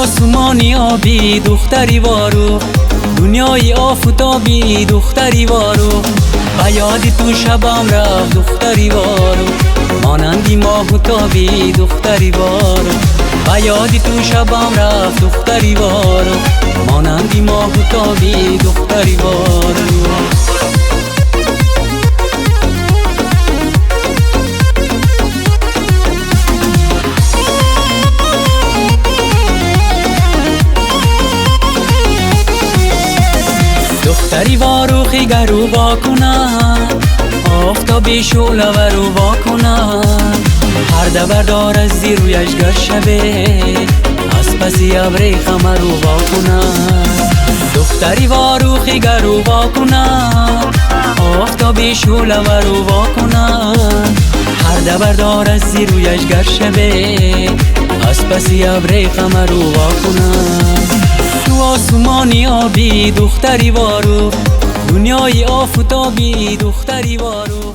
آسمانی آبی دختری وارو، دنیای آفتابی دختری وارو، به یاد تو شبم رفت دختری وارو، مانندی ماه و تابی دختری وارو، به یاد تو شبم رفت دختری وارو، مانندی ماه و تابی دختری وارو. دختری وارو خیگرو واکنن، آفتابی شعله ورو واکنن، هر دبردار از زیرویش گر شبه، از پسی ابری خمرو واکنن. دختری وارو خیگرو واکنن، آفتابی شعله ورو واکنن، هر دبردار از زیرویش گر شبه، از پسی ابری خمرو واکنن. تو آسمانی آبی دختری وارو، دنیای آفتابی دختری وارو.